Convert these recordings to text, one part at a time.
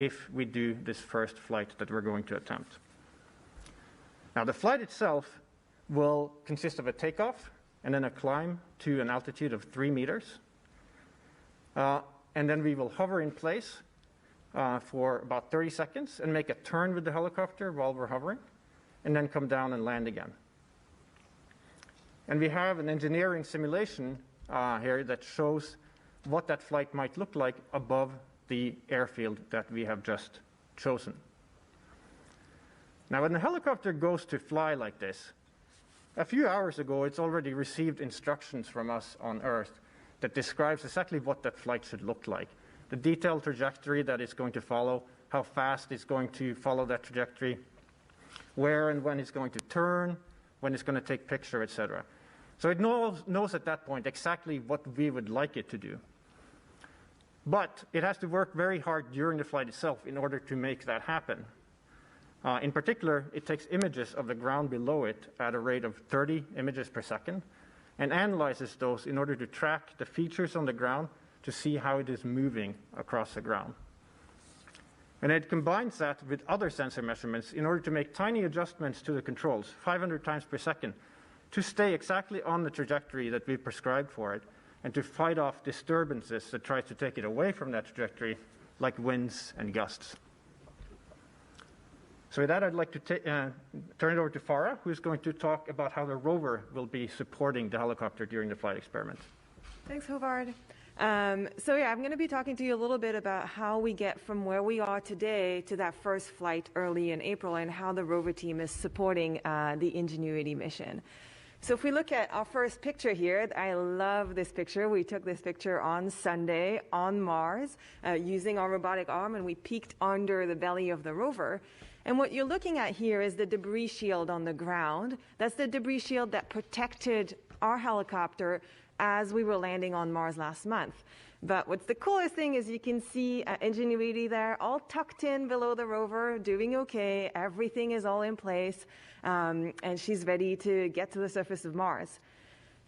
if we do this first flight that we're going to attempt. Now, the flight itself will consist of a takeoff and then a climb to an altitude of 3 meters. And then we will hover in place for about 30 seconds and make a turn with the helicopter while we're hovering, and then come down and land again. And we have an engineering simulation here that shows what that flight might look like above the airfield that we have just chosen. Now, when the helicopter goes to fly like this, a few hours ago, it's already received instructions from us on Earth that describes exactly what that flight should look like. The detailed trajectory that it's going to follow, how fast it's going to follow that trajectory, where and when it's going to turn, when it's going to take picture, etc. So it knows at that point exactly what we would like it to do. But it has to work very hard during the flight itself in order to make that happen. In particular, it takes images of the ground below it at a rate of 30 images per second and analyzes those in order to track the features on the ground to see how it is moving across the ground. And it combines that with other sensor measurements in order to make tiny adjustments to the controls, 500 times per second, to stay exactly on the trajectory that we prescribed for it and to fight off disturbances that try to take it away from that trajectory, like winds and gusts. So with that, I'd like to turn it over to Farah, who's going to talk about how the rover will be supporting the helicopter during the flight experiment. Thanks, Håvard. I'm going to be talking to you a little bit about how we get from where we are today to that first flight early in April and how the rover team is supporting the Ingenuity mission. So if we look at our first picture here, I love this picture. We took this picture on Sunday on Mars using our robotic arm, and we peeked under the belly of the rover. And what you're looking at here is the debris shield on the ground. That's the debris shield that protected our helicopter as we were landing on Mars last month. But what's the coolest thing is you can see Ingenuity there, all tucked in below the rover, doing okay. Everything is all in place, and she's ready to get to the surface of Mars.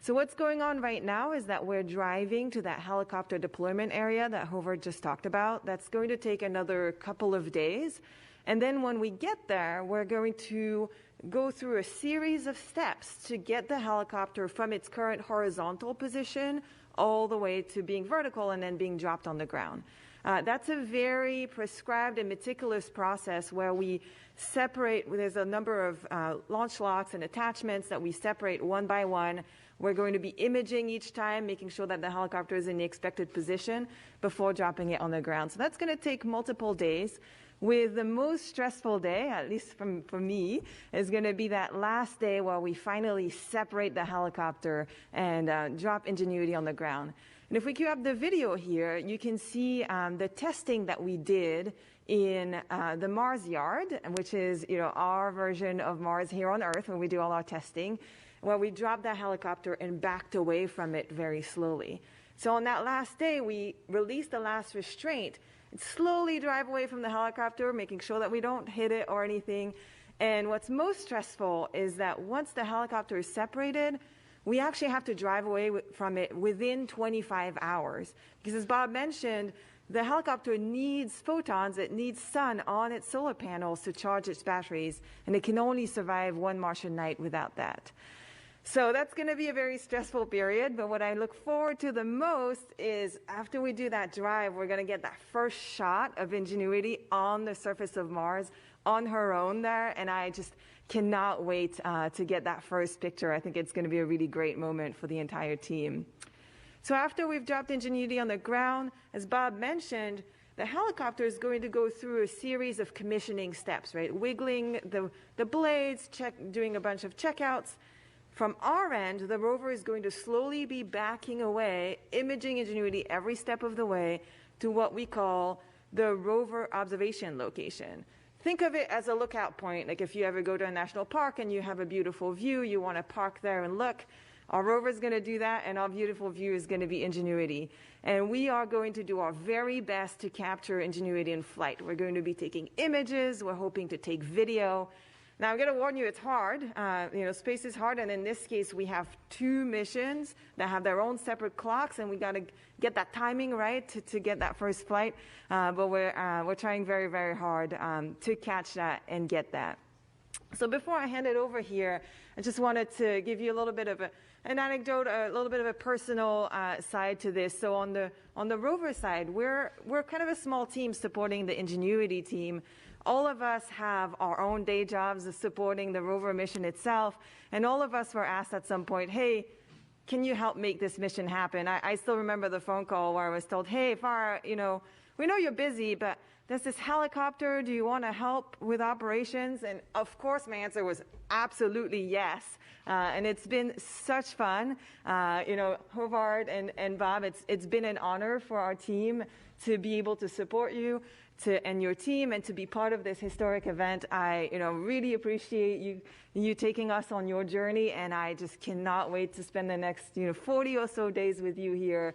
So what's going on right now is that we're driving to that helicopter deployment area that Håvard just talked about. That's going to take another couple of days. And then when we get there, we're going to go through a series of steps to get the helicopter from its current horizontal position all the way to being vertical and then being dropped on the ground. That's a very prescribed and meticulous process where we separate. There's a number of launch locks and attachments that we separate one by one. We're going to be imaging each time, making sure that the helicopter is in the expected position before dropping it on the ground. So that's going to take multiple days. With the most stressful day, at least for me, is going to be that last day where we finally separate the helicopter and drop Ingenuity on the ground. And if we cue up the video here, you can see the testing that we did in the Mars Yard, which is our version of Mars here on Earth when we do all our testing, where we dropped that helicopter and backed away from it very slowly. So on that last day, we released the last restraint and slowly drive away from the helicopter, making sure that we don't hit it or anything. And what's most stressful is that once the helicopter is separated, we actually have to drive away from it within 25 hours. Because as Bob mentioned, the helicopter needs photons, it needs sun on its solar panels to charge its batteries, and it can only survive one Martian night without that. So that's going to be a very stressful period, but what I look forward to the most is after we do that drive, we're going to get that first shot of Ingenuity on the surface of Mars on her own there, and I just cannot wait to get that first picture. I think it's going to be a really great moment for the entire team. So after we've dropped Ingenuity on the ground, as Bob mentioned, the helicopter is going to go through a series of commissioning steps, right? Wiggling the blades, doing a bunch of checkouts. From our end, the rover is going to slowly be backing away, imaging Ingenuity every step of the way to what we call the rover observation location. Think of it as a lookout point. Like if you ever go to a national park and you have a beautiful view, you want to park there and look. Our rover is going to do that, and our beautiful view is going to be Ingenuity. And we are going to do our very best to capture Ingenuity in flight. We're going to be taking images. We're hoping to take video. Now, I'm going to warn you, it's hard. Space is hard, and in this case, we have 2 missions that have their own separate clocks, and we got to get that timing right to get that first flight. But we're trying very, very hard to catch that and get that. So before I hand it over here, I just wanted to give you a little bit of an anecdote, a little bit of a personal side to this. So on the rover side, we're kind of a small team supporting the Ingenuity team. All of us have our own day jobs supporting the rover mission itself, and all of us were asked at some point, hey, can you help make this mission happen? I still remember the phone call where I was told, hey, Farah, we know you're busy, but there's this helicopter. Do you want to help with operations? And of course, my answer was absolutely yes. And it's been such fun. Hovard and Bob, it's been an honor for our team to be able to support you and your team and to be part of this historic event. I really appreciate you taking us on your journey, and I just cannot wait to spend the next 40 or so days with you here,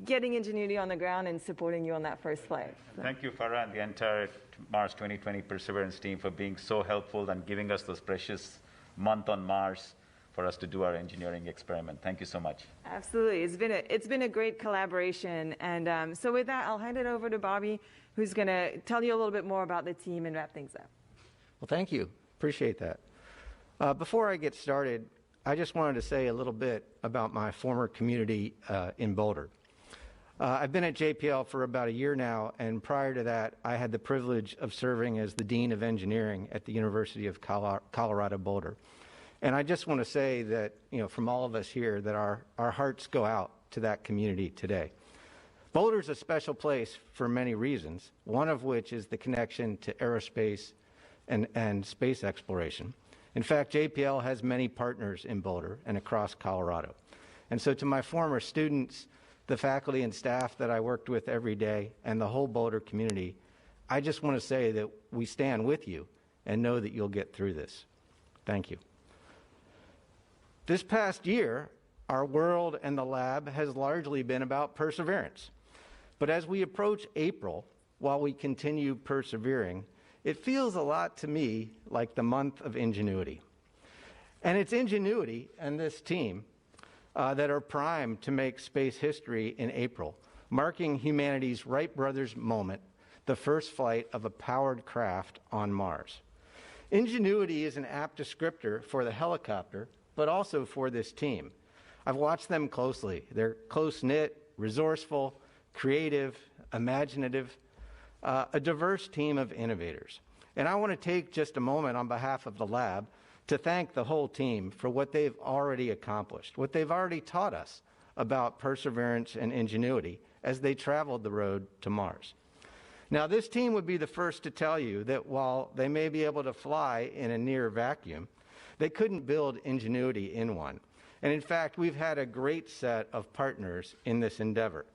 getting Ingenuity on the ground and supporting you on that first flight. So. Thank you, Farah, and the entire Mars 2020 Perseverance team for being so helpful and giving us those precious month on Mars for us to do our engineering experiment. Thank you so much. Absolutely. It's been a great collaboration. And so with that, I'll hand it over to Bobby, who's going to tell you a little bit more about the team and wrap things up. Well, thank you. Appreciate that. Before I get started, I just wanted to say a little bit about my former community in Boulder. I've been at JPL for about a year now, and prior to that, I had the privilege of serving as the Dean of Engineering at the University of Colorado Boulder. And I just want to say that, from all of us here, that our hearts go out to that community today. Boulder's a special place for many reasons, one of which is the connection to aerospace and space exploration. In fact, JPL has many partners in Boulder and across Colorado. And so to my former students, the faculty and staff that I worked with every day, and the whole Boulder community, I just want to say that we stand with you and know that you'll get through this. Thank you. This past year, our world and the lab has largely been about perseverance. But as we approach April, while we continue persevering, it feels a lot to me like the month of Ingenuity. And it's Ingenuity and this team that are primed to make space history in April, marking humanity's Wright brothers moment, the first flight of a powered craft on Mars. Ingenuity is an apt descriptor for the helicopter, but also for this team. I've watched them closely. They're close-knit, resourceful, creative, imaginative, a diverse team of innovators. And I want to take just a moment on behalf of the lab to thank the whole team for what they've already accomplished, what they've already taught us about perseverance and ingenuity as they traveled the road to Mars. Now, this team would be the first to tell you that while they may be able to fly in a near vacuum, they couldn't build Ingenuity in one. And in fact, we've had a great set of partners in this endeavor.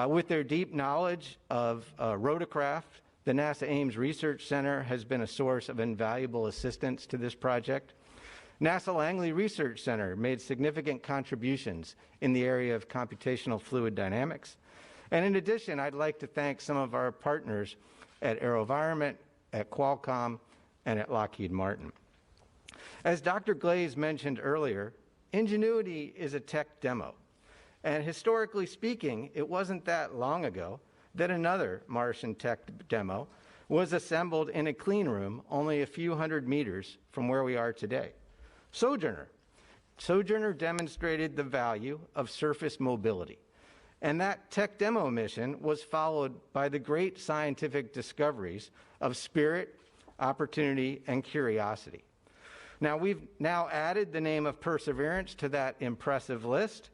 With their deep knowledge of rotorcraft, the NASA Ames Research Center has been a source of invaluable assistance to this project. NASA Langley Research Center made significant contributions in the area of computational fluid dynamics. And in addition, I'd like to thank some of our partners at AeroVironment, at Qualcomm, and at Lockheed Martin. As Dr. Glaze mentioned earlier, Ingenuity is a tech demo. And historically speaking, it wasn't that long ago that another Martian tech demo was assembled in a clean room only a few hundred meters from where we are today. Sojourner. Sojourner demonstrated the value of surface mobility. And that tech demo mission was followed by the great scientific discoveries of Spirit, Opportunity, and Curiosity. Now, we've now added the name of Perseverance to that impressive list,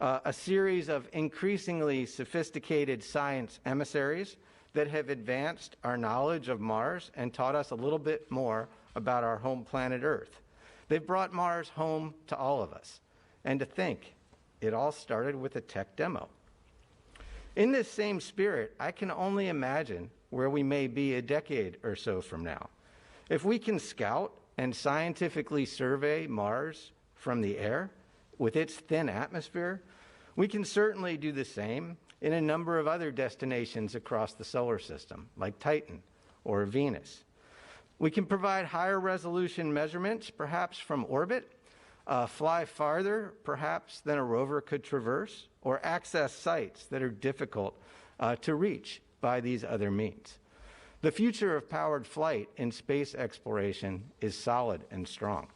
a series of increasingly sophisticated science emissaries that have advanced our knowledge of Mars and taught us a little bit more about our home planet Earth. They've brought Mars home to all of us. And to think, it all started with a tech demo. In this same spirit, I can only imagine where we may be a decade or so from now. If we can scout and scientifically survey Mars from the air with its thin atmosphere, we can certainly do the same in a number of other destinations across the solar system, like Titan or Venus. We can provide higher resolution measurements, perhaps from orbit, fly farther, perhaps, than a rover could traverse, or access sites that are difficult to reach by these other means. The future of powered flight in space exploration is solid and strong.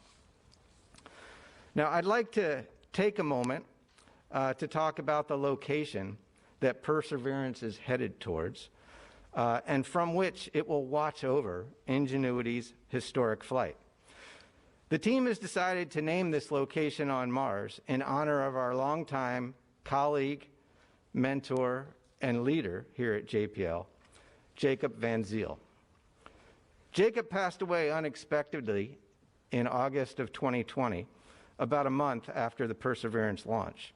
Now, I'd like to take a moment to talk about the location that Perseverance is headed towards, and from which it will watch over Ingenuity's historic flight. The team has decided to name this location on Mars in honor of our longtime colleague, mentor, and leader here at JPL, Jacob Van Zyl. Jacob passed away unexpectedly in August of 2020, about a month after the Perseverance launch.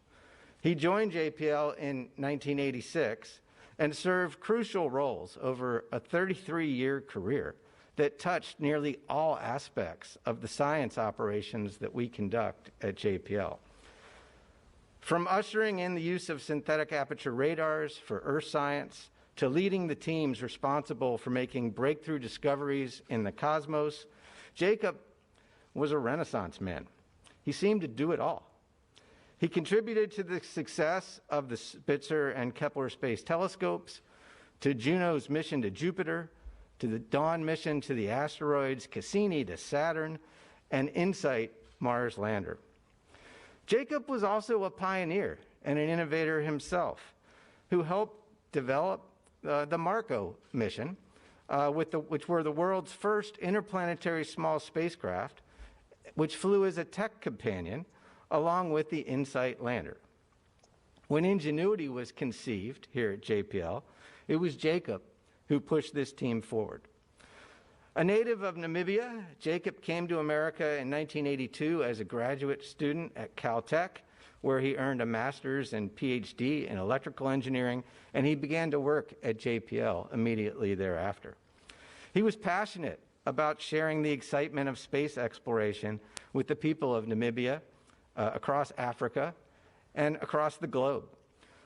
He joined JPL in 1986 and served crucial roles over a 33-year career that touched nearly all aspects of the science operations that we conduct at JPL. From ushering in the use of synthetic aperture radars for Earth science, to leading the teams responsible for making breakthrough discoveries in the cosmos, Jacob was a Renaissance man. He seemed to do it all. He contributed to the success of the Spitzer and Kepler space telescopes, to Juno's mission to Jupiter, to the Dawn mission to the asteroids, Cassini to Saturn, and InSight Mars lander. Jacob was also a pioneer and an innovator himself, who helped develop the Marco mission, which were the world's first interplanetary small spacecraft, which flew as a tech companion along with the InSight lander. When Ingenuity was conceived here at JPL, it was Jacob who pushed this team forward. A native of Namibia, Jacob came to America in 1982 as a graduate student at Caltech, where he earned a master's and PhD in electrical engineering, and he began to work at JPL immediately thereafter. He was passionate about sharing the excitement of space exploration with the people of Namibia, across Africa, and across the globe.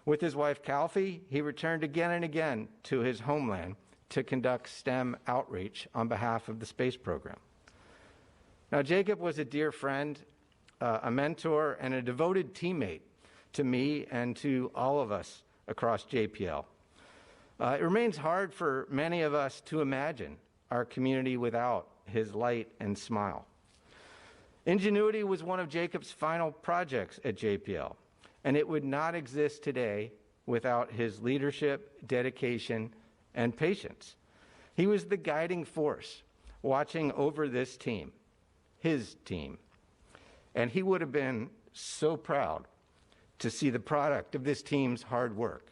With his wife, Calfee, he returned again and again to his homeland to conduct STEM outreach on behalf of the space program. Now, Jacob was a dear friend, a mentor, and a devoted teammate to me and to all of us across JPL. It remains hard for many of us to imagine our community without his light and smile. Ingenuity was one of Jacob's final projects at JPL, and it would not exist today without his leadership, dedication, and patience. He was the guiding force watching over this team, his team, and he would have been so proud to see the product of this team's hard work.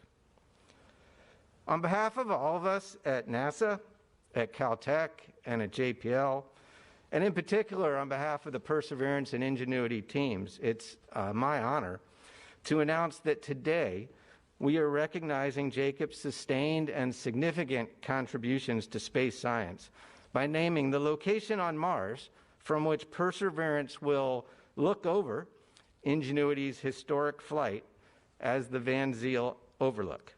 On behalf of all of us at NASA, at Caltech, and at JPL, and in particular on behalf of the Perseverance and Ingenuity teams, it's my honor to announce that today we are recognizing Jacob's sustained and significant contributions to space science by naming the location on Mars from which Perseverance will look over Ingenuity's historic flight as the Van Zyl Overlook.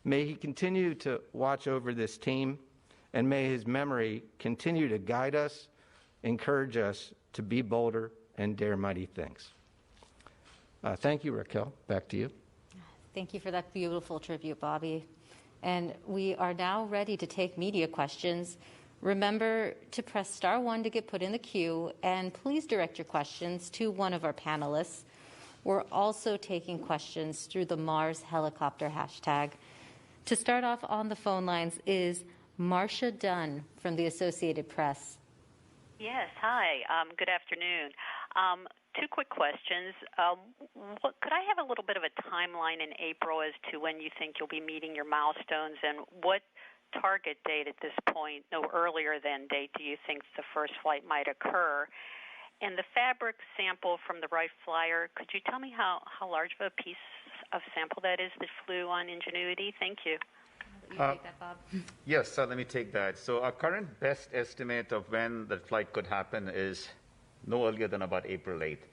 May he continue to watch over this team, and may his memory continue to guide us, encourage us to be bolder and dare mighty things. Thank you, Raquel. Back to you. Thank you for that beautiful tribute, Bobby. And we are now ready to take media questions. Remember to press star 1 to get put in the queue, and please direct your questions to one of our panelists. We're also taking questions through the Mars helicopter hashtag. To start off on the phone lines is Marcia Dunn from the Associated Press. Yes, hi. Good afternoon. Two quick questions. Could I have a little bit of a timeline in April as to when you think you'll be meeting your milestones, and what target date at this point, no earlier than date, do you think the first flight might occur? And the fabric sample from the Wright Flyer, could you tell me how large of a piece of sample that is that flew on Ingenuity? Thank you. You take that, Bob? Yes, so let me take that. So our current best estimate of when that flight could happen is no earlier than about April 8th.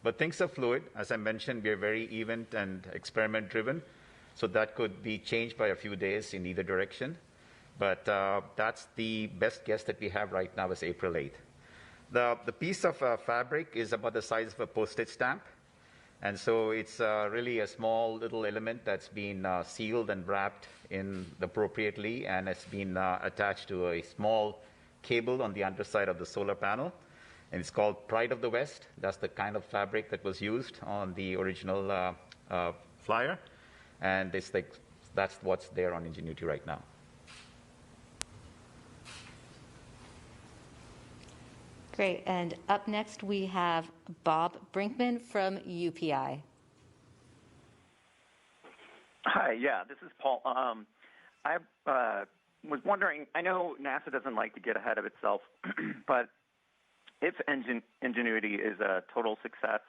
But things are fluid. As I mentioned, we are very event and experiment driven, so that could be changed by a few days in either direction. But that's the best guess that we have right now is April 8th. The piece of fabric is about the size of a postage stamp. And so it's really a small little element that's been sealed and wrapped in appropriately, and it's been attached to a small cable on the underside of the solar panel. And it's called Pride of the West. That's the kind of fabric that was used on the original flyer. And it's like, that's what's there on Ingenuity right now. Great. And up next, we have Bob Brinkman from UPI. Hi, yeah, this is Paul. I was wondering, I know NASA doesn't like to get ahead of itself, but if Ingenuity is a total success,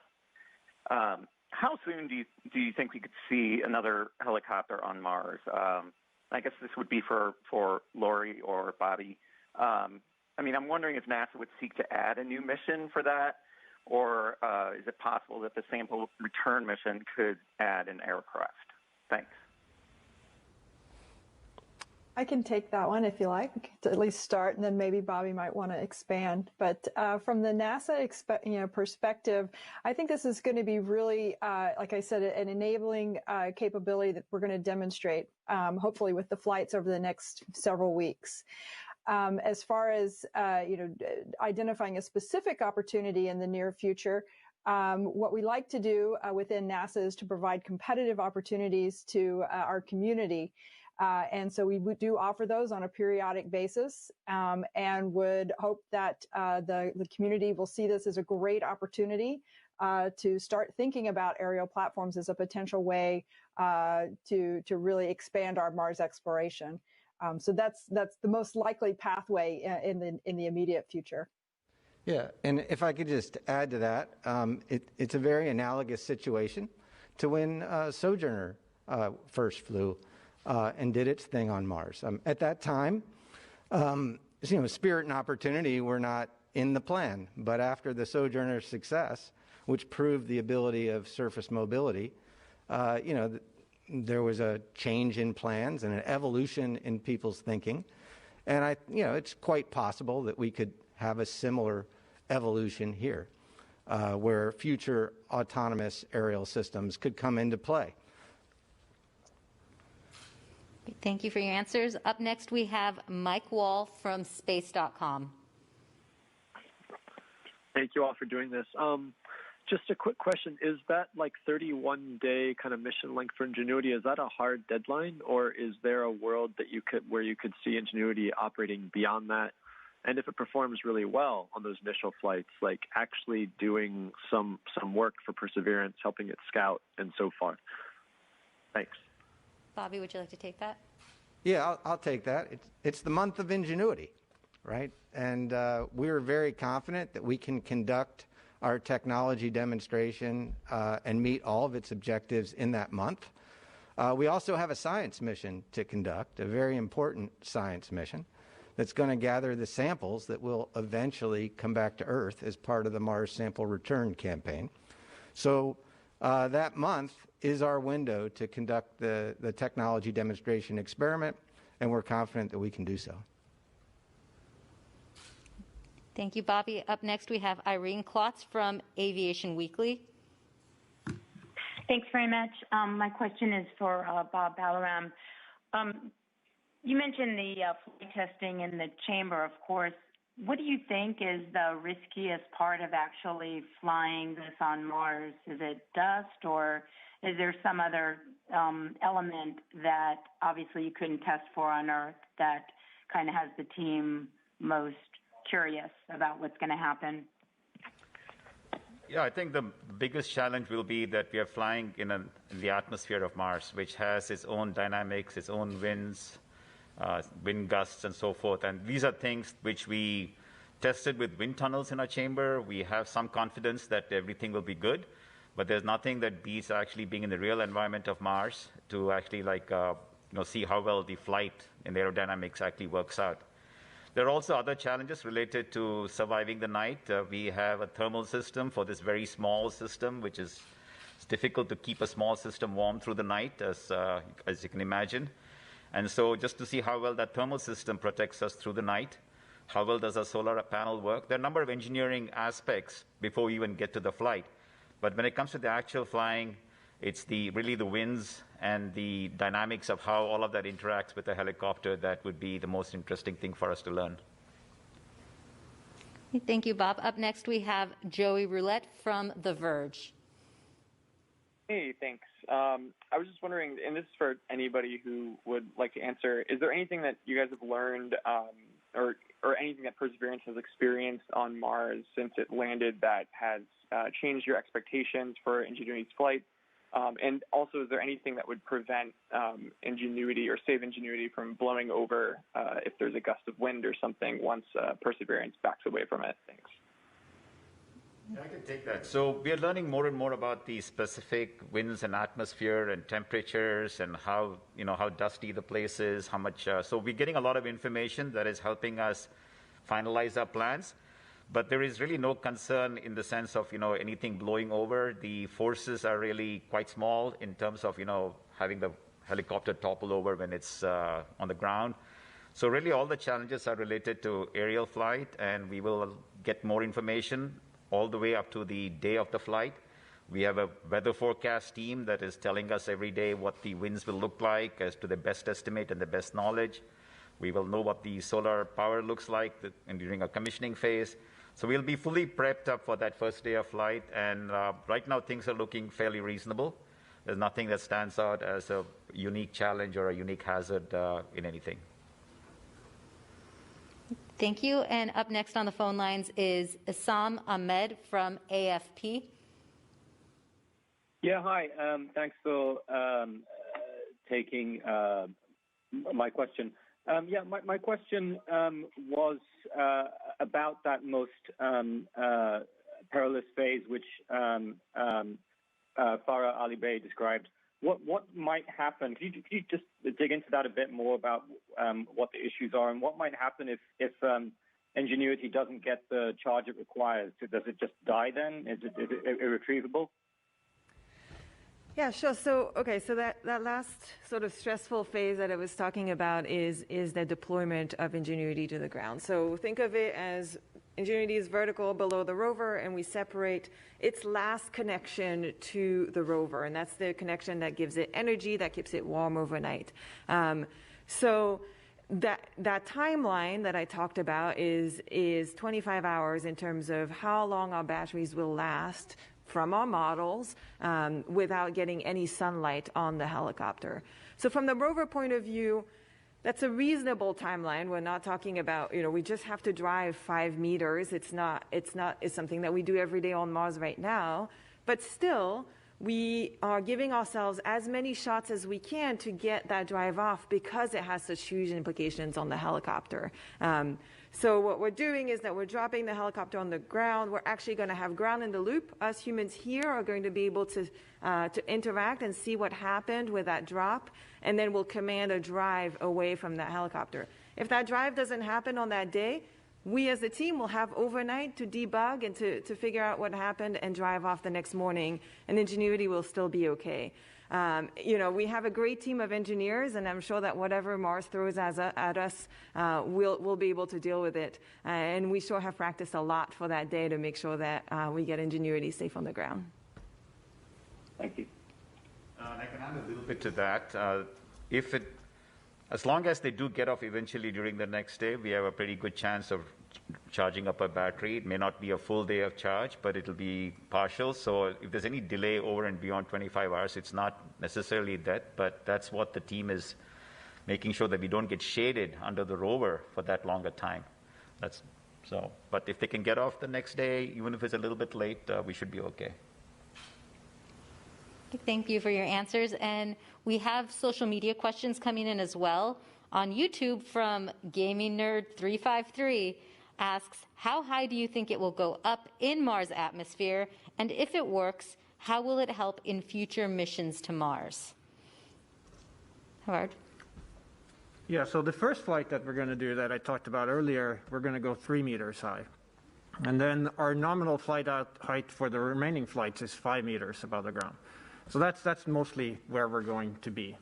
how soon do you think we could see another helicopter on Mars? I guess this would be for Lori or Bobby. I mean, I'm wondering if NASA would seek to add a new mission for that, or is it possible that the sample return mission could add an aircraft? Thanks. I can take that one if you like, to at least start, and then maybe Bobby might want to expand. But from the NASA perspective, I think this is going to be really, like I said, an enabling capability that we're going to demonstrate, hopefully with the flights over the next several weeks. As far as identifying a specific opportunity in the near future, what we like to do within NASA is to provide competitive opportunities to our community. And so we do offer those on a periodic basis, and would hope that the community will see this as a great opportunity to start thinking about aerial platforms as a potential way to really expand our Mars exploration. So that's the most likely pathway in the immediate future. Yeah, and if I could just add to that, it's a very analogous situation to when Sojourner first flew and did its thing on Mars. At that time, Spirit and Opportunity were not in the plan, but after the Sojourner success, which proved the ability of surface mobility, there was a change in plans and an evolution in people's thinking. And it's quite possible that we could have a similar evolution here, where future autonomous aerial systems could come into play. Thank you for your answers. Up next, we have Mike Wall from space.com. Thank you all for doing this. Just a quick question. Is that 31-day kind of mission length for Ingenuity, is that a hard deadline, or is there a world that where you could see Ingenuity operating beyond that? And if it performs really well on those initial flights, actually doing some work for Perseverance, helping it scout and so forth? Thanks. Bobby, would you like to take that? Yeah, I'll take that. It's the month of Ingenuity, right? And we're very confident that we can conduct our technology demonstration and meet all of its objectives in that month. We also have a science mission to conduct, a very important science mission that's going to gather the samples that will eventually come back to Earth as part of the Mars Sample Return campaign. So that month is our window to conduct the technology demonstration experiment, and we're confident that we can do so. Thank you, Bobby. Up next, we have Irene Klotz from Aviation Weekly. Thanks very much. My question is for Bob Balaram. You mentioned the flight testing in the chamber, of course. What do you think is the riskiest part of actually flying this on Mars? Is it dust, or is there some other element that obviously you couldn't test for on Earth that kind of has the team most curious about what's going to happen? Yeah, I think the biggest challenge will be that we are flying in the atmosphere of Mars, which has its own dynamics, its own winds, wind gusts, and so forth. And these are things which we tested with wind tunnels in our chamber. We have some confidence that everything will be good, but there's nothing that beats actually being in the real environment of Mars to actually see how well the flight and the aerodynamics actually works out. There are also other challenges related to surviving the night. We have a thermal system for this very small system, which is difficult to keep a small system warm through the night, as you can imagine. And so just to see how well that thermal system protects us through the night, how well does our solar panel work? There are a number of engineering aspects before we even get to the flight. But when it comes to the actual flying, it's really the winds and the dynamics of how all of that interacts with the helicopter that would be the most interesting thing for us to learn. Thank you, Bob. Up next, we have Joey Roulette from The Verge. Hey, thanks. I was just wondering, and this is for anybody who would like to answer, is there anything that you guys have learned or anything that Perseverance has experienced on Mars since it landed that has changed your expectations for Ingenuity's flight? And also, is there anything that would prevent Ingenuity or save Ingenuity from blowing over if there's a gust of wind or something once Perseverance backs away from it? Thanks. I can take that. So we are learning more and more about the specific winds and atmosphere and temperatures and how dusty the place is, how much. So we're getting a lot of information that is helping us finalize our plans. But there is really no concern in the sense of anything blowing over. The forces are really quite small in terms of having the helicopter topple over when it's on the ground. So really all the challenges are related to aerial flight, and we will get more information all the way up to the day of the flight. We have a weather forecast team that is telling us every day what the winds will look like as to the best estimate and the best knowledge. We will know what the solar power looks like during a commissioning phase. So we'll be fully prepped up for that first day of flight, and right now things are looking fairly reasonable. There's nothing that stands out as a unique challenge or a unique hazard in anything. Thank you. And up next on the phone lines is Issam Ahmed from AFP. Yeah, hi. Thanks for taking my question. My question was about that most perilous phase, which Farah Ali Bey described. What might happen? Could you just dig into that a bit more about what the issues are and what might happen if Ingenuity doesn't get the charge it requires? Does it just die then? Is it irretrievable? Yeah, sure. So that last sort of stressful phase that I was talking about is the deployment of Ingenuity to the ground. So think of it as Ingenuity is vertical below the rover, and we separate its last connection to the rover, and that's the connection that gives it energy, that keeps it warm overnight. So that timeline that I talked about is 25 hours in terms of how long our batteries will last from our models without getting any sunlight on the helicopter. So from the rover point of view, that's a reasonable timeline. We're not talking about, we just have to drive 5 meters. It's something that we do every day on Mars right now. But still, we are giving ourselves as many shots as we can to get that drive off because it has such huge implications on the helicopter. So what we're doing is that we're dropping the helicopter on the ground. We're actually going to have ground in the loop. Us humans here are going to be able to interact and see what happened with that drop, and then we'll command a drive away from that helicopter. If that drive doesn't happen on that day, we as a team will have overnight to debug and to figure out what happened and drive off the next morning, and Ingenuity will still be okay. We have a great team of engineers, and I'm sure that whatever Mars throws at us, we'll be able to deal with it. And we sure have practiced a lot for that day to make sure that we get Ingenuity safe on the ground. Thank you. I can add a little bit to that. As long as they do get off eventually during the next day, we have a pretty good chance of charging up a battery. It may not be a full day of charge, but it'll be partial. So if there's any delay over and beyond 25 hours, it's not necessarily that, but that's what the team is making sure that we don't get shaded under the rover for that longer time. But if they can get off the next day, even if it's a little bit late, we should be okay. Thank you for your answers. And we have social media questions coming in as well. On YouTube from Gaming Nerd 353 asks, how high do you think it will go up in Mars' atmosphere? And if it works, how will it help in future missions to Mars? Howard? Yeah, so the first flight that we're going to do that I talked about earlier, we're going to go 3 meters high. And then our nominal flight height for the remaining flights is 5 meters above the ground. So that's mostly where we're going to be.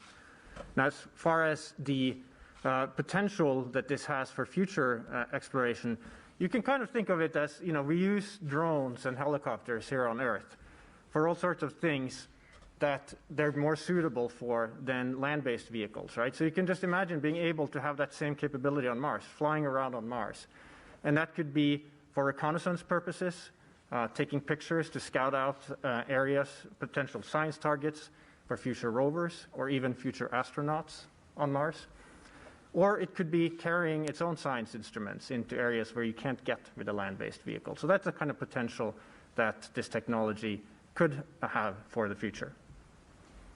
Now, as far as the potential that this has for future exploration, you can kind of think of it as, we use drones and helicopters here on Earth for all sorts of things that they're more suitable for than land-based vehicles, right? So you can just imagine being able to have that same capability on Mars, flying around on Mars. And that could be for reconnaissance purposes, taking pictures to scout out areas, potential science targets for future rovers or even future astronauts on Mars. Or it could be carrying its own science instruments into areas where you can't get with a land-based vehicle. So that's the kind of potential that this technology could have for the future.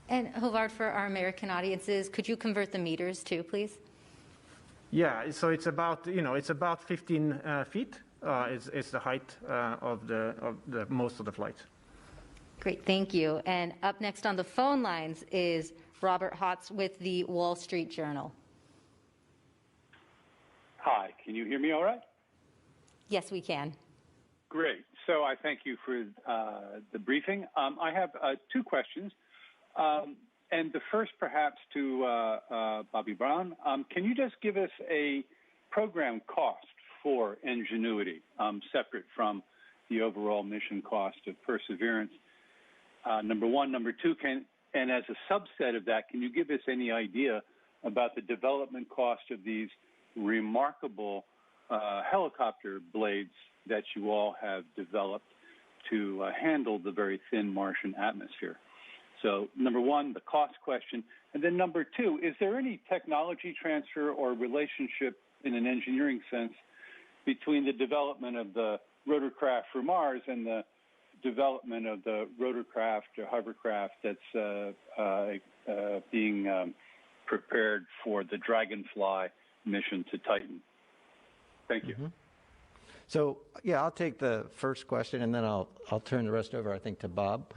And Håvard, for our American audiences, could you convert the meters too, please? Yeah, so it's about 15 feet is the height of the most of the flights. Great, thank you. And up next on the phone lines is Robert Hotz with the Wall Street Journal. Hi, can you hear me all right? Yes, we can. Great. So I thank you for the briefing. I have two questions. And the first perhaps to Bobby Brown. Can you just give us a program cost for Ingenuity, separate from the overall mission cost of Perseverance? Number one. Number two, and as a subset of that, can you give us any idea about the development cost of these remarkable helicopter blades that you all have developed to handle the very thin Martian atmosphere? So number one, the cost question. And then number two, is there any technology transfer or relationship in an engineering sense between the development of the rotorcraft for Mars and the development of the rotorcraft or hovercraft that's being prepared for the Dragonfly mission to Titan? Thank you. Mm-hmm. So, yeah, I'll take the first question, and then I'll turn the rest over, I think, to Bob.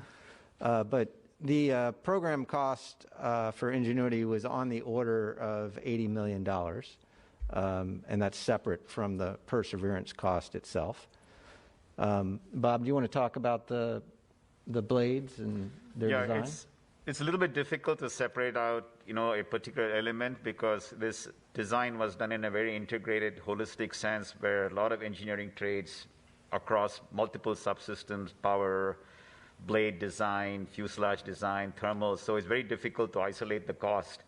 But the program cost for Ingenuity was on the order of $80 million, and that's separate from the Perseverance cost itself. Bob, do you want to talk about the blades and their design? It's a little bit difficult to separate out, a particular element because this design was done in a very integrated, holistic sense where a lot of engineering trades across multiple subsystems, power, blade design, fuselage design, thermals. So it's very difficult to isolate the cost.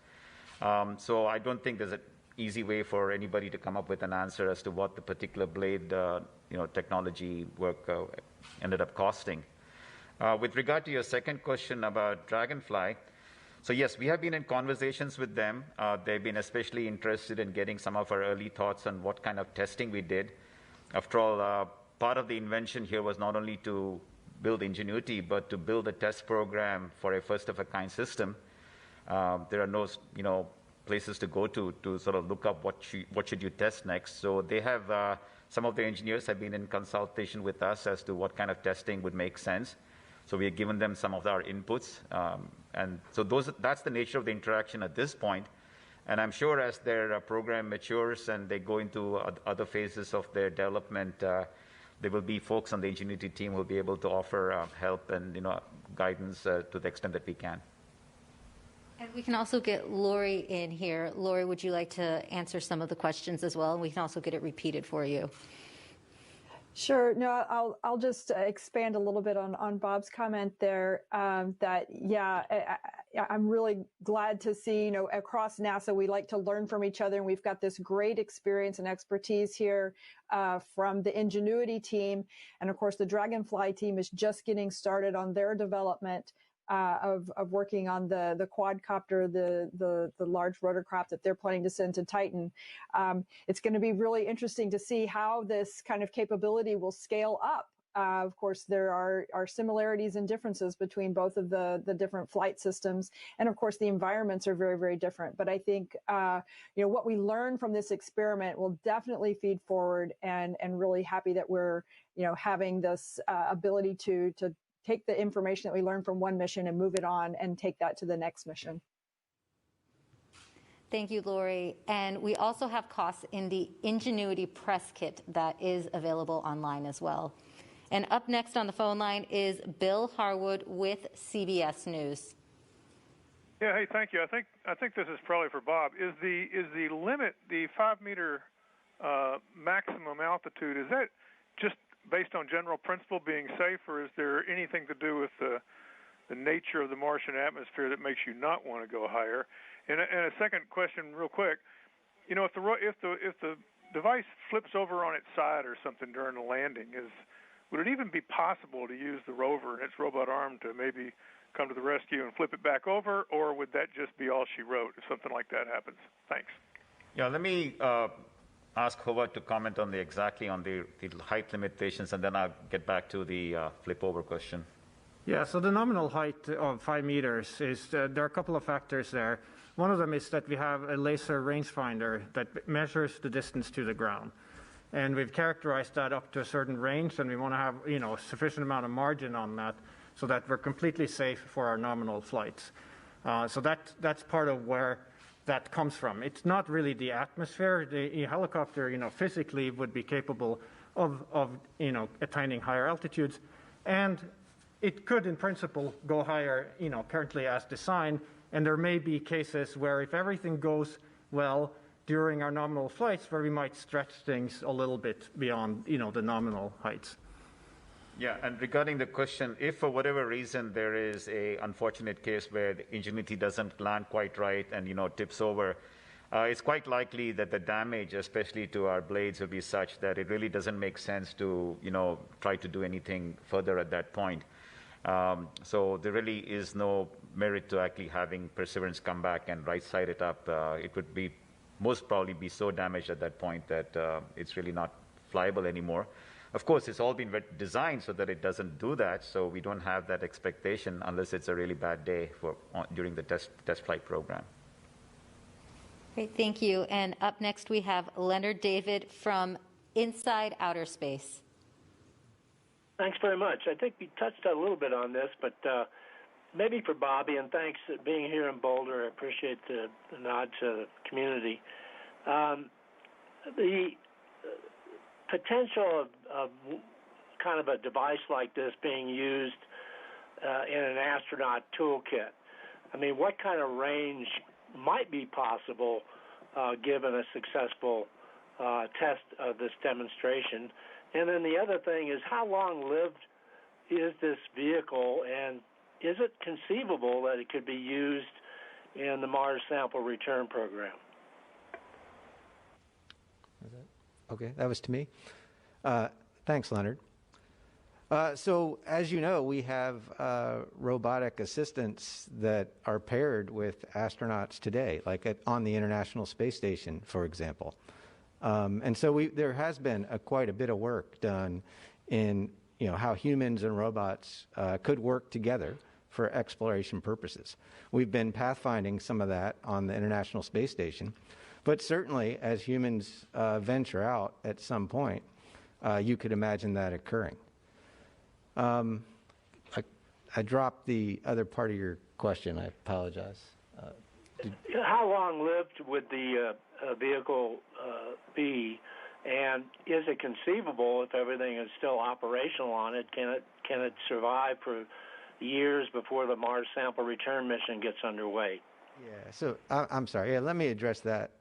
So I don't think there's an easy way for anybody to come up with an answer as to what the particular blade, technology work ended up costing. With regard to your second question about Dragonfly, so yes, we have been in conversations with them. They've been especially interested in getting some of our early thoughts on what kind of testing we did. After all, part of the invention here was not only to build Ingenuity, but to build a test program for a first-of-a-kind system. There are no, places to go to sort of look up what should you test next. So they have, some of the engineers have been in consultation with us as to what kind of testing would make sense. So we have given them some of our inputs. And so that's the nature of the interaction at this point. And I'm sure as their program matures and they go into other phases of their development, there will be folks on the Ingenuity team who will be able to offer help and guidance to the extent that we can. And we can also get Lori in here. Lori, would you like to answer some of the questions as well? And we can also get it repeated for you. Sure. No, I'll just expand a little bit on Bob's comment there. That I'm really glad to see, across NASA, we like to learn from each other, and we've got this great experience and expertise here from the Ingenuity team, and of course the Dragonfly team is just getting started on their development of working on the quadcopter, the large rotorcraft that they're planning to send to Titan. It's going to be really interesting to see how this kind of capability will scale up. Of course, there are similarities and differences between both of the different flight systems. And of course, the environments are very, very different. But I think, what we learn from this experiment will definitely feed forward, and really happy that we're, having this ability to take the information that we learn from one mission and move it on and take that to the next mission. Thank you, Lori. And we also have costs in the Ingenuity press kit that is available online as well. And up next on the phone line is Bill Harwood with CBS News. Yeah, hey, thank you. I think this is probably for Bob. Is the limit, the 5-meter maximum altitude, is that just based on general principle being safe, or is there anything to do with the nature of the Martian atmosphere that makes you not want to go higher? And a second question, real quick. You know, if the device flips over on its side or something during the landing, would it even be possible to use the rover and its robot arm to maybe come to the rescue and flip it back over, or would that just be all she wrote if something like that happens? Thanks. Yeah, let me ask Howard to comment on exactly on the height limitations, and then I'll get back to the flip over question. Yeah, so the nominal height of 5 meters is, there are a couple of factors there. One of them is that we have a laser rangefinder that measures the distance to the ground. And we've characterized that up to a certain range, and we want to have, you know, a sufficient amount of margin on that so that we're completely safe for our nominal flights. So that's part of where that comes from. It's not really the atmosphere. The helicopter, you know, physically would be capable of you know, attaining higher altitudes, and it could, in principle, go higher, you know, currently as designed. And there may be cases where, if everything goes well during our nominal flights, where we might stretch things a little bit beyond, you know, the nominal heights. Yeah, and regarding the question, if for whatever reason there is a unfortunate case where the Ingenuity doesn't land quite right and, you know, tips over, it's quite likely that the damage, especially to our blades, will be such that it really doesn't make sense to, you know, try to do anything further at that point. So there really is no merit to actually having Perseverance come back and right-side it up. It would be most probably be so damaged at that point that it's really not flyable anymore. Of course, it's all been designed so that it doesn't do that, so we don't have that expectation unless it's a really bad day during the test flight program. Great, thank you. And up next we have Leonard David from Inside Outer Space. Thanks very much. I think we touched a little bit on this, but maybe for Bobby, and thanks for being here in Boulder. I appreciate the nod to the community. The potential of kind of a device like this being used in an astronaut toolkit. I mean, what kind of range might be possible given a successful test of this demonstration? And then the other thing is, how long-lived is this vehicle, and is it conceivable that it could be used in the Mars Sample Return Program? Okay, that was to me. Thanks, Leonard. So, as you know, we have robotic assistants that are paired with astronauts today, like on the International Space Station, for example. And so there has been quite a bit of work done in, you know, how humans and robots could work together for exploration purposes. We've been pathfinding some of that on the International Space Station, but certainly as humans venture out at some point, you could imagine that occurring. I dropped the other part of your question. I apologize. How long-lived would the vehicle be, and is it conceivable, if everything is still operational on it, can it survive for years before the Mars Sample Return mission gets underway? Yeah. So I'm sorry. Yeah, let me address that.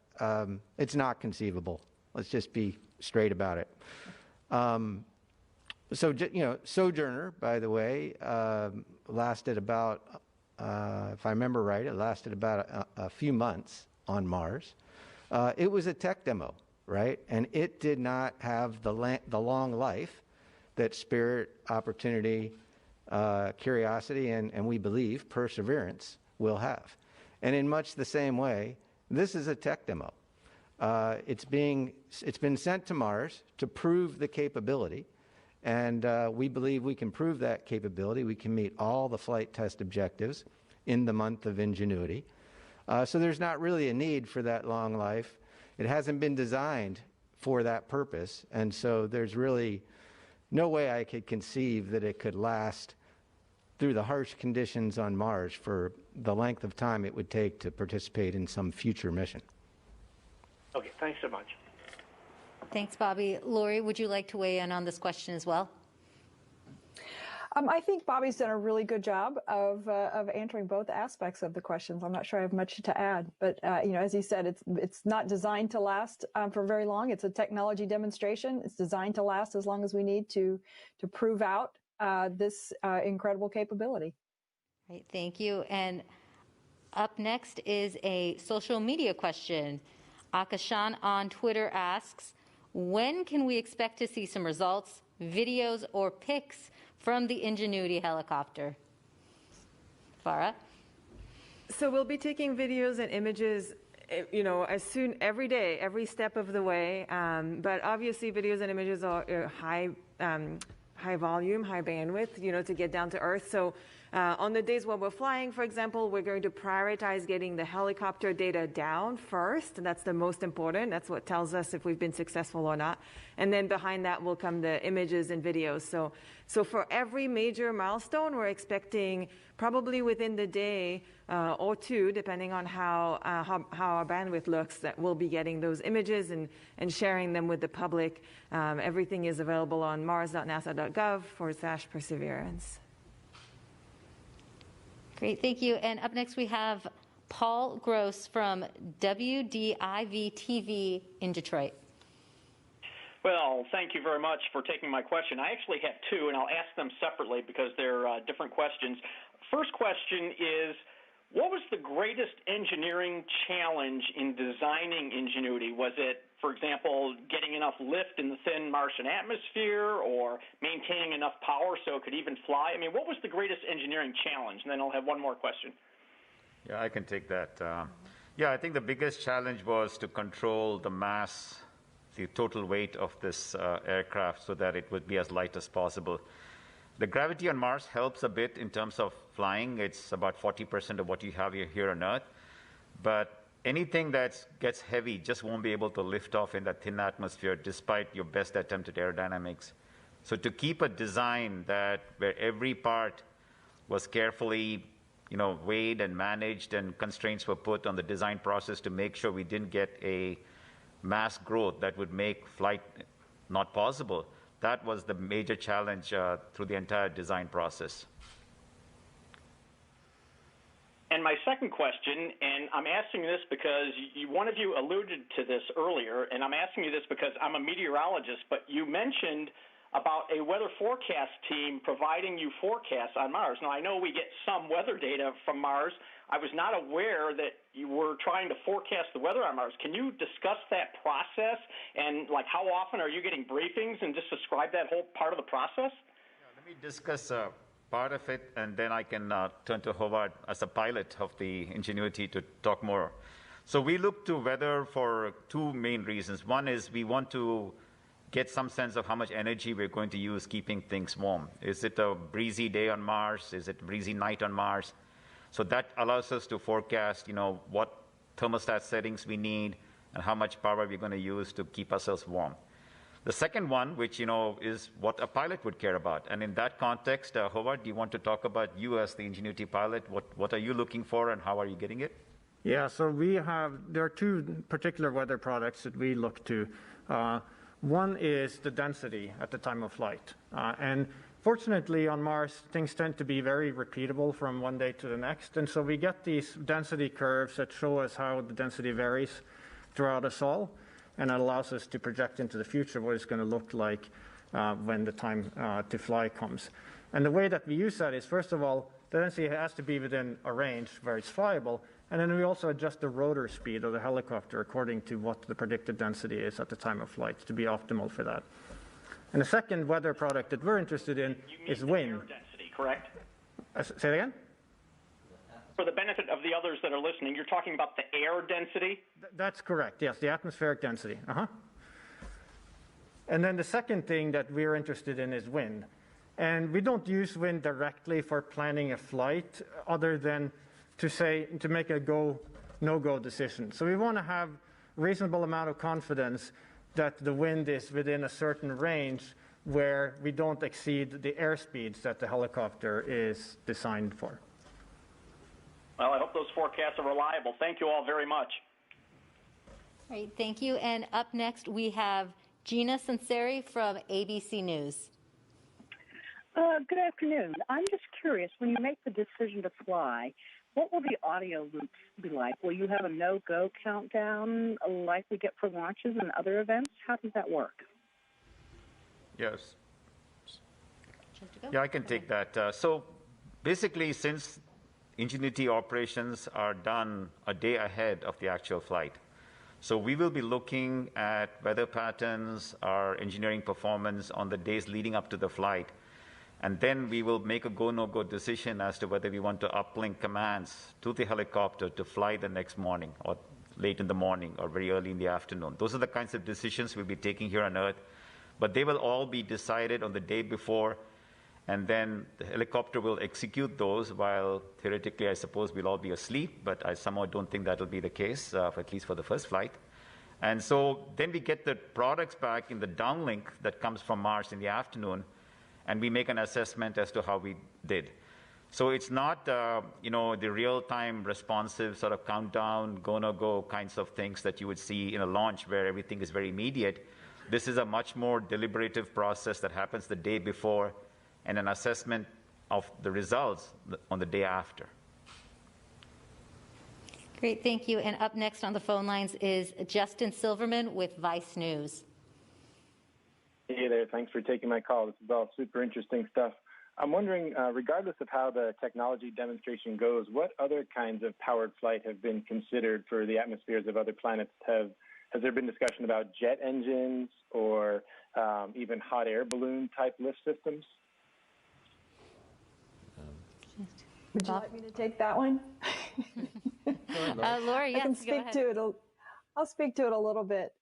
It's not conceivable. Let's just be straight about it. So, you know, Sojourner, by the way, lasted about, if I remember right, it lasted about a few months on Mars. It was a tech demo, right? And it did not have the long life that Spirit, Opportunity, Curiosity, and we believe Perseverance will have. And in much the same way, this is a tech demo. It's been sent to Mars to prove the capability, and we believe we can prove that capability. We can meet all the flight test objectives in the month of Ingenuity. So there's not really a need for that long life. It hasn't been designed for that purpose, and so there's really no way I could conceive that it could last through the harsh conditions on Mars for the length of time it would take to participate in some future mission. Okay, thanks so much. Thanks, Bobby. Lori, would you like to weigh in on this question as well? I think Bobby's done a really good job of answering both aspects of the questions. I'm not sure I have much to add, but as he said, it's not designed to last for very long. It's a technology demonstration. It's designed to last as long as we need to prove out this incredible capability. Right, thank you. And up next is a social media question. Akashan on Twitter asks, when can we expect to see some results, videos, or pics from the Ingenuity helicopter? Farah? So we'll be taking videos and images, as soon, every day, every step of the way. But obviously, videos and images are high volume, high bandwidth, to get down to Earth. So on the days when we're flying, for example, we're going to prioritize getting the helicopter data down first. And that's the most important. That's what tells us if we've been successful or not. And then behind that will come the images and videos. So for every major milestone, we're expecting probably within the day or two, depending on how our bandwidth looks, that we'll be getting those images and sharing them with the public. Everything is available on mars.nasa.gov/perseverance. Great, thank you. And up next we have Paul Gross from WDIV-TV in Detroit. Well, thank you very much for taking my question. I actually have two, and I'll ask them separately because they're different questions. First question is, what was the greatest engineering challenge in designing Ingenuity? Was it, for example, getting enough lift in the thin Martian atmosphere or maintaining enough power so it could even fly? I mean, what was the greatest engineering challenge? And then I'll have one more question. Yeah, I can take that. I think the biggest challenge was to control the mass, the total weight of this aircraft so that it would be as light as possible. The gravity on Mars helps a bit in terms of flying. It's about 40% of what you have here on Earth. But anything that gets heavy just won't be able to lift off in that thin atmosphere despite your best attempt at aerodynamics. So to keep a design where every part was carefully weighed and managed and constraints were put on the design process to make sure we didn't get a mass growth that would make flight not possible, that was the major challenge through the entire design process. And my second question, and I'm asking this because one of you alluded to this earlier, and I'm asking you this because I'm a meteorologist, but you mentioned about a weather forecast team providing you forecasts on Mars. Now, I know we get some weather data from Mars. I was not aware that you were trying to forecast the weather on Mars. Can you discuss that process and, how often are you getting briefings and just describe that whole part of the process? Yeah, let me discuss part of it, and then I can turn to Howard as a pilot of the Ingenuity to talk more. So we look to weather for two main reasons. One is we want to get some sense of how much energy we're going to use keeping things warm. Is it a breezy day on Mars? Is it a breezy night on Mars? So that allows us to forecast, what thermostat settings we need and how much power we're going to use to keep ourselves warm. The second one, which, is what a pilot would care about. And in that context, Howard, do you want to talk about you as the Ingenuity pilot? What are you looking for and how are you getting it? Yeah, so there are two particular weather products that we look to. One is the density at the time of flight. And fortunately, on Mars, things tend to be very repeatable from one day to the next. And so we get these density curves that show us how the density varies throughout us all. And it allows us to project into the future what it's going to look like when the time to fly comes. And the way that we use that is, first of all, the density has to be within a range where it's flyable. And then we also adjust the rotor speed of the helicopter according to what the predicted density is at the time of flight to be optimal for that. And the second weather product that we're interested in is wind. Air density, correct? Say it again? For the benefit of the others that are listening, you're talking about the air density? That's correct, yes, the atmospheric density. And then the second thing that we're interested in is wind. And we don't use wind directly for planning a flight other than to make a go, no-go decision. So we want to have reasonable amount of confidence that the wind is within a certain range where we don't exceed the airspeeds that the helicopter is designed for. Well, I hope those forecasts are reliable. Thank you all very much. All right, thank you. And up next, we have Gina Sunseri from ABC News. Good afternoon. I'm just curious, when you make the decision to fly, what will the audio loops be like? Will you have a no-go countdown like we get for launches and other events? How does that work? Yes. Yeah, I can take that. So basically, since Ingenuity operations are done a day ahead of the actual flight, so we will be looking at weather patterns, our engineering performance on the days leading up to the flight, and then we will make a go, no-go decision as to whether we want to uplink commands to the helicopter to fly the next morning or late in the morning or very early in the afternoon. Those are the kinds of decisions we'll be taking here on Earth, but they will all be decided on the day before, and then the helicopter will execute those while theoretically, I suppose, we'll all be asleep, but I somehow don't think that'll be the case, at least for the first flight. And so then we get the products back in the downlink that comes from Mars in the afternoon, and we make an assessment as to how we did. So it's not, the real-time responsive sort of countdown, go, no go kinds of things that you would see in a launch where everything is very immediate. This is a much more deliberative process that happens the day before and an assessment of the results on the day after. Great, thank you. And up next on the phone lines is Justin Silverman with Vice News. Hey there, thanks for taking my call. This is all super interesting stuff. I'm wondering, regardless of how the technology demonstration goes, what other kinds of powered flight have been considered for the atmospheres of other planets? Has there been discussion about jet engines or even hot air balloon type lift systems? Would you like me to take that one? Laura, yes, I can speak to it. I'll speak to it a little bit.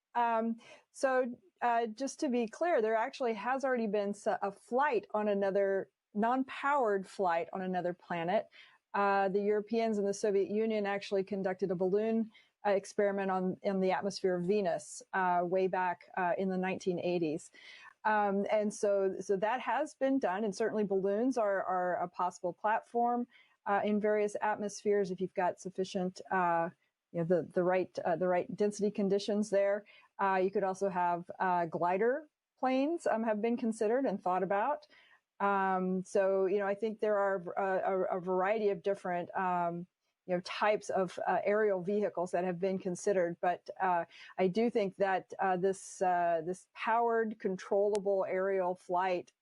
Just to be clear, there actually has already been a flight on another non-powered flight on another planet. The Europeans and the Soviet Union actually conducted a balloon experiment in the atmosphere of Venus way back in the 1980s. And so that has been done, and certainly balloons are a possible platform in various atmospheres if you've got sufficient, the right density conditions there. You could also have glider planes have been considered and thought about. I think there are a variety of different types of aerial vehicles that have been considered, but I do think that this powered, controllable aerial flight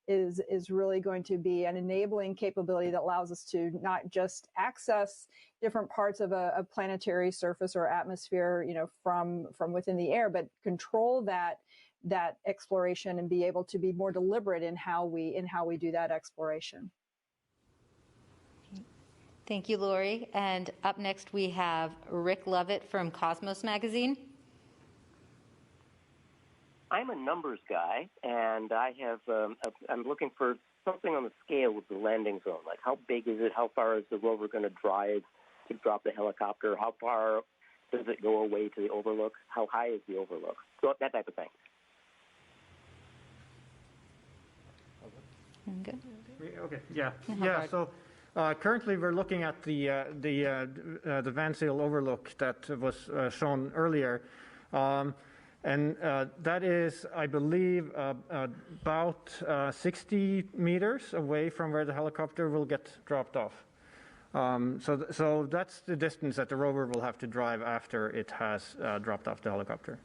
is really going to be an enabling capability that allows us to not just access different parts of a planetary surface or atmosphere, from within the air, but control that exploration and be able to be more deliberate in how we do that exploration. Thank you, Lori. And up next, we have Rick Lovett from Cosmos Magazine. I'm a numbers guy, and I'm looking for something on the scale of the landing zone. Like, how big is it? How far is the rover going to drive to drop the helicopter? How far does it go away to the overlook? How high is the overlook? So that type of thing. Okay. Yeah. So currently, we're looking at the Van Zyl overlook that was shown earlier, and that is, I believe, about 60 meters away from where the helicopter will get dropped off. So that's the distance that the rover will have to drive after it has dropped off the helicopter.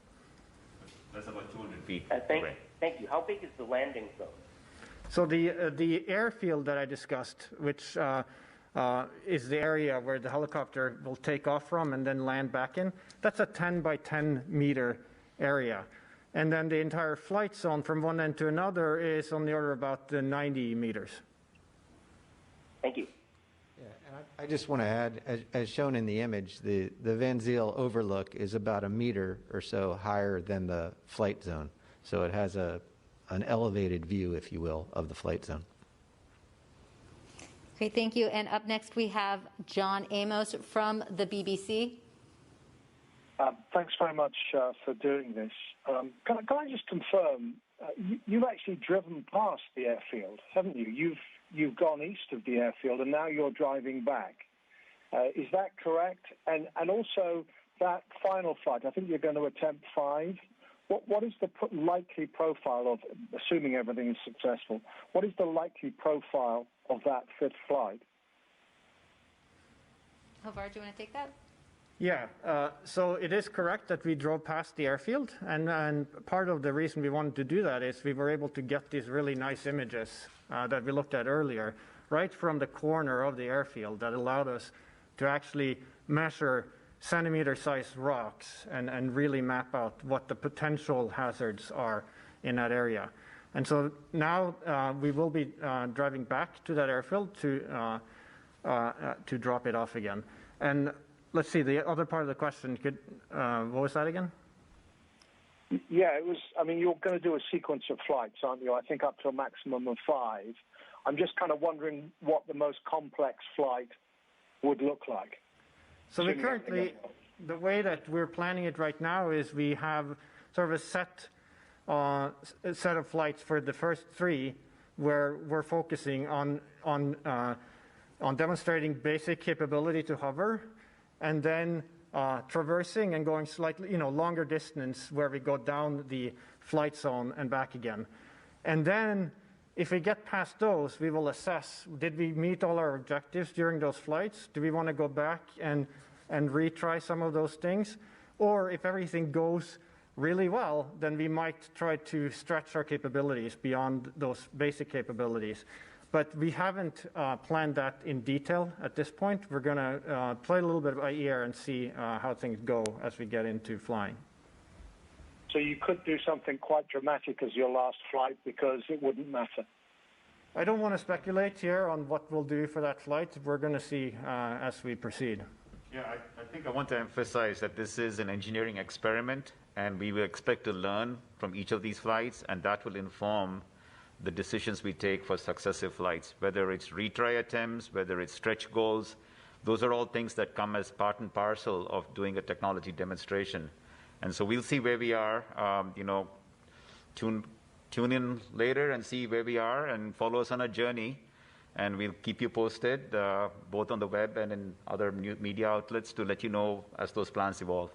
That's about 200 feet away. Thank you. How big is the landing zone? So the airfield that I discussed, which is the area where the helicopter will take off from and then land back in, that's a 10 by 10 meter area. And then the entire flight zone from one end to another is on the order of about 90 meters. Thank you. Yeah, and I just want to add, as shown in the image, the Van Zyl overlook is about a meter or so higher than the flight zone. So it has an elevated view, if you will, of the flight zone. Great, thank you. And up next, we have John Amos from the BBC. Thanks very much for doing this. Can I just confirm, you've actually driven past the airfield, haven't you? You've gone east of the airfield, and now you're driving back. Is that correct? And also, that final flight, I think you're going to attempt 5. what is the likely profile of, assuming everything is successful, what is the likely profile of that fifth flight? Håvard, do you want to take that? Yeah, so it is correct that we drove past the airfield, and part of the reason we wanted to do that is we were able to get these really nice images that we looked at earlier, right from the corner of the airfield, that allowed us to actually measure centimeter-sized rocks and really map out what the potential hazards are in that area. And so now we will be driving back to that airfield to drop it off again. And let's see, the other part of the question, what was that again? Yeah, it was, I mean, you're going to do a sequence of flights, aren't you? I think up to a maximum of 5. I'm just kind of wondering what the most complex flight would look like. So we currently, the way that we're planning it right now is we have sort of a set of flights for the first 3 where we're focusing on demonstrating basic capability to hover, and then traversing and going slightly, longer distance where we go down the flight zone and back again. And then if we get past those, we will assess, did we meet all our objectives during those flights? Do we want to go back and retry some of those things? Or if everything goes really well, then we might try to stretch our capabilities beyond those basic capabilities. But we haven't planned that in detail at this point. We're going to play a little bit by ear and see how things go as we get into flying. So you could do something quite dramatic as your last flight because it wouldn't matter. I don't want to speculate here on what we'll do for that flight. We're going to see as we proceed. Yeah, I think I want to emphasize that this is an engineering experiment, and we will expect to learn from each of these flights, and that will inform the decisions we take for successive flights, whether it's retry attempts, whether it's stretch goals. Those are all things that come as part and parcel of doing a technology demonstration. And so we'll see where we are, tune in later and see where we are and follow us on a journey. And we'll keep you posted, both on the web and in other media outlets, to let you know as those plans evolve.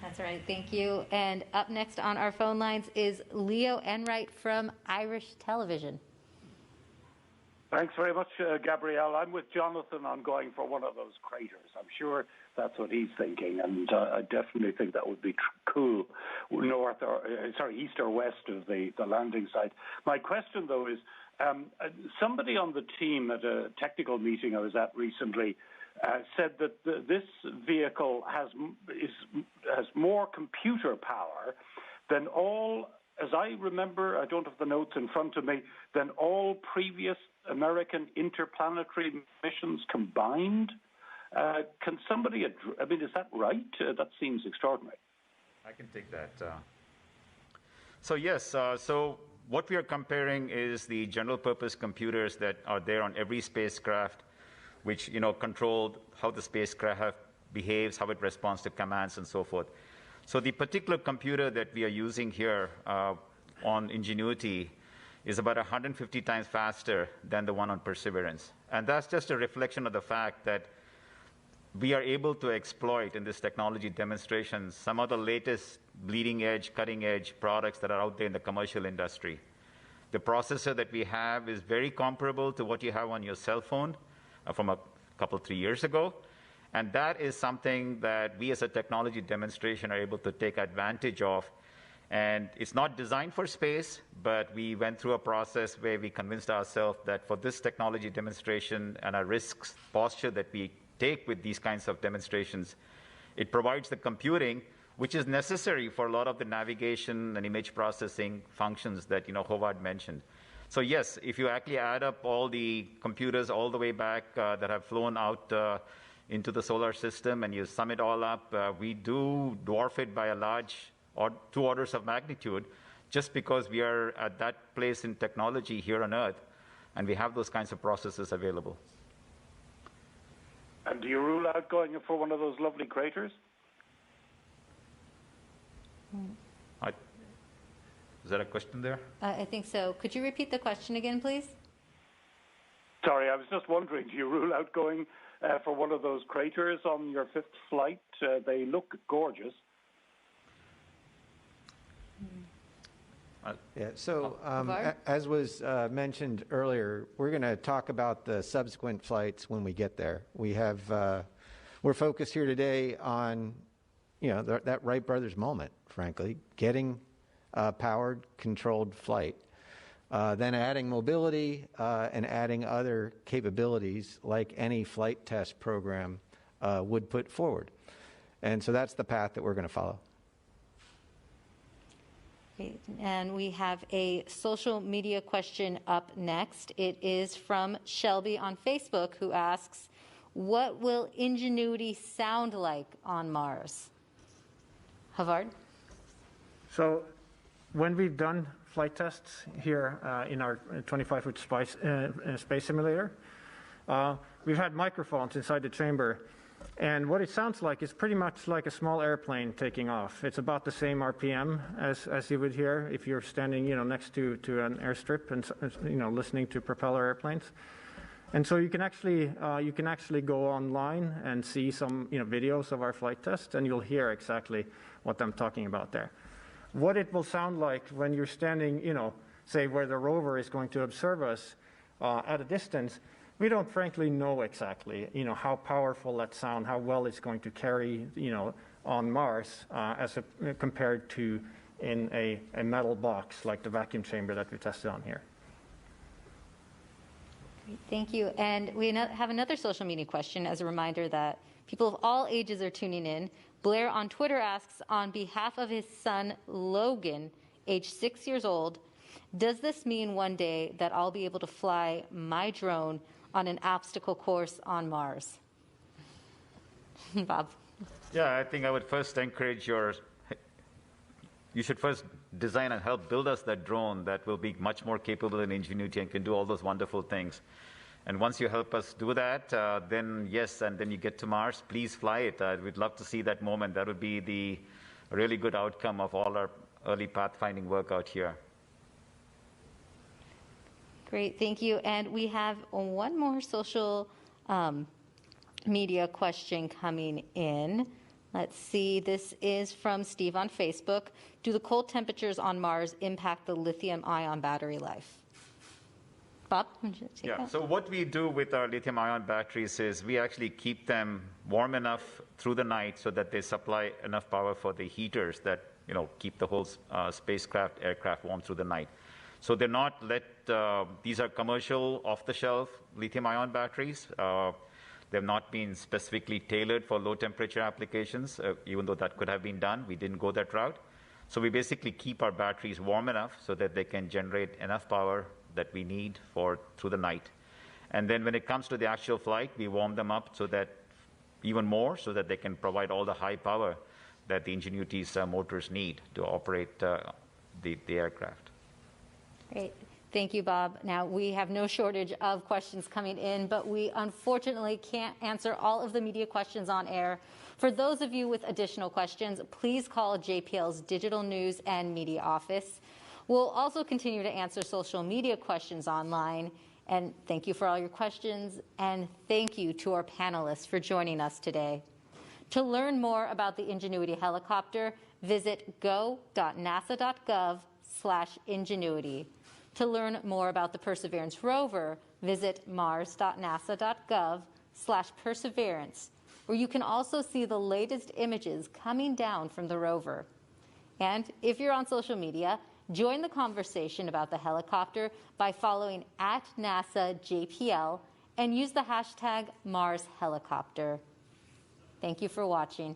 That's right. Thank you. And up next on our phone lines is Leo Enright from Irish Television. Thanks very much, Gabrielle. I'm with Jonathan on going for one of those craters. I'm sure that's what he's thinking, and I definitely think that would be cool, east or west of the landing site. My question, though, is somebody on the team at a technical meeting I was at recently said that this vehicle has more computer power than all, as I remember, I don't have the notes in front of me, than all previous American interplanetary missions combined. Can somebody, is that right? That seems extraordinary. I can take that. So yes, so what we are comparing is the general purpose computers that are there on every spacecraft, which control how the spacecraft behaves, how it responds to commands, and so forth. So the particular computer that we are using here on Ingenuity is about 150 times faster than the one on Perseverance. And that's just a reflection of the fact that we are able to exploit in this technology demonstration some of the latest bleeding edge, cutting edge products that are out there in the commercial industry. The processor that we have is very comparable to what you have on your cell phone from a couple, 3 years ago. And that is something that we as a technology demonstration are able to take advantage of. And it's not designed for space, but we went through a process where we convinced ourselves that for this technology demonstration and our risks posture that we take with these kinds of demonstrations, it provides the computing which is necessary for a lot of the navigation and image processing functions that Håvard mentioned. So yes, if you actually add up all the computers all the way back that have flown out into the solar system and you sum it all up, we do dwarf it by a large 2 orders of magnitude, just because we are at that place in technology here on Earth, and we have those kinds of processes available. And do you rule out going for one of those lovely craters? Is that a question there? I think so. Could you repeat the question again, please? Sorry, I was just wondering, do you rule out going for one of those craters on your 5th flight? They look gorgeous. Yeah, so Havar? as was mentioned earlier, we're going to talk about the subsequent flights when we get there. We're focused here today on, that Wright brothers moment, frankly, getting powered, controlled flight, then adding mobility and adding other capabilities like any flight test program would put forward. And so that's the path that we're going to follow. Great. And we have a social media question up next. It is from Shelby on Facebook, who asks, what will Ingenuity sound like on Mars? Havard? So when we've done flight tests here in our 25-foot space simulator, we've had microphones inside the chamber. And what it sounds like is pretty much like a small airplane taking off. It's about the same RPM as you would hear if you're standing, next to an airstrip and listening to propeller airplanes. And so you can actually go online and see some videos of our flight tests, and you'll hear exactly what I'm talking about there. What it will sound like when you're standing, say where the rover is going to observe us at a distance. We don't frankly know exactly, how powerful that sound, how well it's going to carry, on Mars compared to in a metal box like the vacuum chamber that we tested on here. Great, thank you. And we have another social media question as a reminder that people of all ages are tuning in. Blair on Twitter asks, on behalf of his son, Logan, age 6 years old, does this mean one day that I'll be able to fly my drone on an obstacle course on Mars? Bob? Yeah, I think I would first encourage you should first design and help build us that drone that will be much more capable in Ingenuity and can do all those wonderful things. And once you help us do that, then yes, and then you get to Mars, please fly it. We'd love to see that moment. That would be the really good outcome of all our early pathfinding work out here. Great, thank you. And we have one more social media question coming in. Let's see, this is from Steve on Facebook. Do the cold temperatures on Mars impact the lithium-ion battery life? Bob, would you take that? So what we do with our lithium-ion batteries is we actually keep them warm enough through the night so that they supply enough power for the heaters that keep the whole aircraft warm through the night. So they're not these are commercial off-the-shelf lithium-ion batteries. They've not been specifically tailored for low-temperature applications, even though that could have been done. We didn't go that route. So we basically keep our batteries warm enough so that they can generate enough power that we need through the night. And then when it comes to the actual flight, we warm them up so that even more so that they can provide all the high power that the Ingenuity's motors need to operate the aircraft. Great. Thank you, Bob. Now, we have no shortage of questions coming in, but we unfortunately can't answer all of the media questions on air. For those of you with additional questions, please call JPL's Digital News and Media Office. We'll also continue to answer social media questions online. And thank you for all your questions. And thank you to our panelists for joining us today. To learn more about the Ingenuity helicopter, visit go.nasa.gov/Ingenuity. To learn more about the Perseverance rover, visit mars.nasa.gov/Perseverance, where you can also see the latest images coming down from the rover. And if you're on social media, join the conversation about the helicopter by following @NASAJPL and use the hashtag MarsHelicopter. Thank you for watching.